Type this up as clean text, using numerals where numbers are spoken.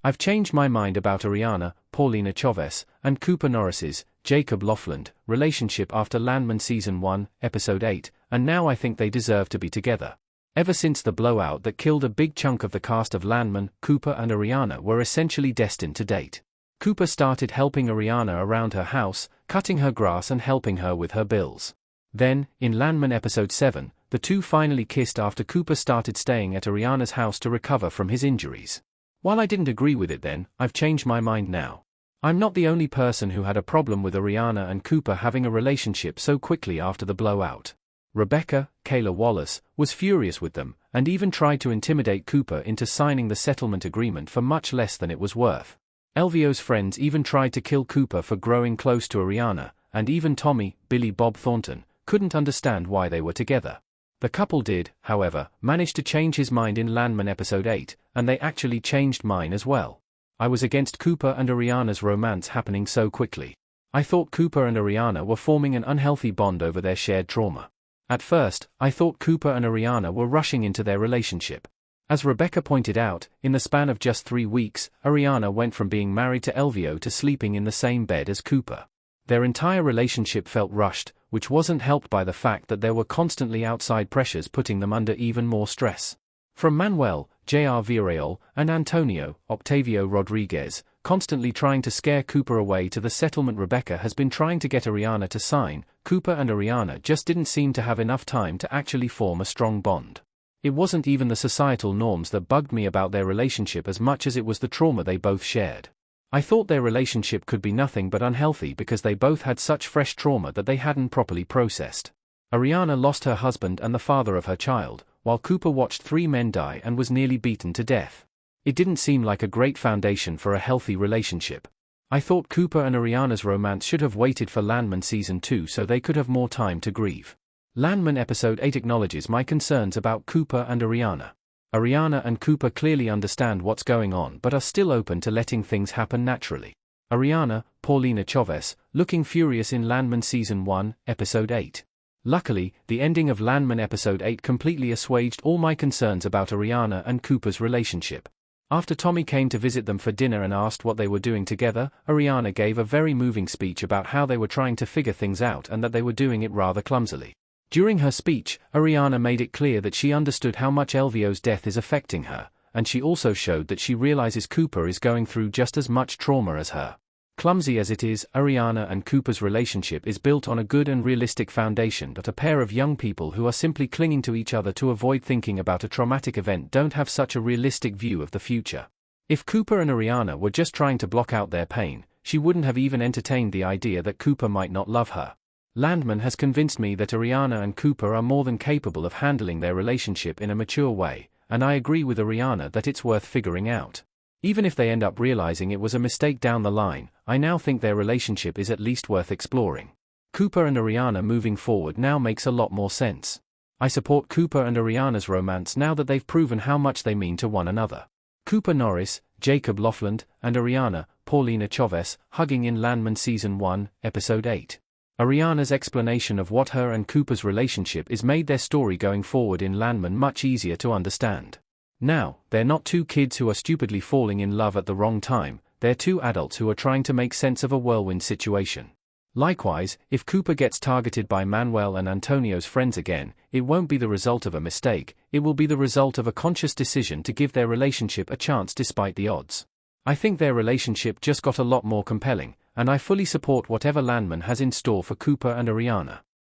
I've changed my mind about Ariana, Paulina Chavez, and Cooper Norris's, Jacob Lofland, relationship after Landman Season 1, Episode 8, and now I think they deserve to be together. Ever since the blowout that killed a big chunk of the cast of Landman, Cooper and Ariana were essentially destined to date. Cooper started helping Ariana around her house, cutting her grass and helping her with her bills. Then, in Landman Episode 7, the two finally kissed after Cooper started staying at Ariana's house to recover from his injuries. While I didn't agree with it then, I've changed my mind now. I'm not the only person who had a problem with Ariana and Cooper having a relationship so quickly after the blowout. Rebecca, Kayla Wallace, was furious with them, and even tried to intimidate Cooper into signing the settlement agreement for much less than it was worth. LVO's friends even tried to kill Cooper for growing close to Ariana, and even Tommy, Billy Bob Thornton, couldn't understand why they were together. The couple did, however, manage to change his mind in Landman Episode 8, and they actually changed mine as well. I was against Cooper and Ariana's romance happening so quickly. I thought Cooper and Ariana were forming an unhealthy bond over their shared trauma. At first, I thought Cooper and Ariana were rushing into their relationship. As Rebecca pointed out, in the span of just 3 weeks, Ariana went from being married to LVO to sleeping in the same bed as Cooper. Their entire relationship felt rushed, which wasn't helped by the fact that there were constantly outside pressures putting them under even more stress. From Manuel, J.R. Villarreal, and Antonio, Octavio Rodriguez, constantly trying to scare Cooper away to the settlement Rebecca has been trying to get Ariana to sign, Cooper and Ariana just didn't seem to have enough time to actually form a strong bond. It wasn't even the societal norms that bugged me about their relationship as much as it was the trauma they both shared. I thought their relationship could be nothing but unhealthy because they both had such fresh trauma that they hadn't properly processed. Ariana lost her husband and the father of her child, while Cooper watched 3 men die and was nearly beaten to death. It didn't seem like a great foundation for a healthy relationship. I thought Cooper and Ariana's romance should have waited for Landman Season 2 so they could have more time to grieve. Landman Episode 8 acknowledges my concerns about Cooper and Ariana. Ariana and Cooper clearly understand what's going on but are still open to letting things happen naturally. Ariana, Paulina Chavez, looking furious in Landman Season 1, Episode 8. Luckily, the ending of Landman Episode 8 completely assuaged all my concerns about Ariana and Cooper's relationship. After Tommy came to visit them for dinner and asked what they were doing together, Ariana gave a very moving speech about how they were trying to figure things out and that they were doing it rather clumsily. During her speech, Ariana made it clear that she understood how much LVO's death is affecting her, and she also showed that she realizes Cooper is going through just as much trauma as her. Clumsy as it is, Ariana and Cooper's relationship is built on a good and realistic foundation that a pair of young people who are simply clinging to each other to avoid thinking about a traumatic event don't have such a realistic view of the future. If Cooper and Ariana were just trying to block out their pain, she wouldn't have even entertained the idea that Cooper might not love her. Landman has convinced me that Ariana and Cooper are more than capable of handling their relationship in a mature way, and I agree with Ariana that it's worth figuring out. Even if they end up realizing it was a mistake down the line, I now think their relationship is at least worth exploring. Cooper and Ariana moving forward now makes a lot more sense. I support Cooper and Ariana's romance now that they've proven how much they mean to one another. Cooper Norris, Jacob Lofland, and Ariana, Paulina Chavez, hugging in Landman Season 1, Episode 8. Ariana's explanation of what her and Cooper's relationship is made their story going forward in Landman much easier to understand. Now, they're not 2 kids who are stupidly falling in love at the wrong time, they're 2 adults who are trying to make sense of a whirlwind situation. Likewise, if Cooper gets targeted by Manuel and Antonio's friends again, it won't be the result of a mistake, it will be the result of a conscious decision to give their relationship a chance despite the odds. I think their relationship just got a lot more compelling, and I fully support whatever Landman has in store for Cooper and Ariana.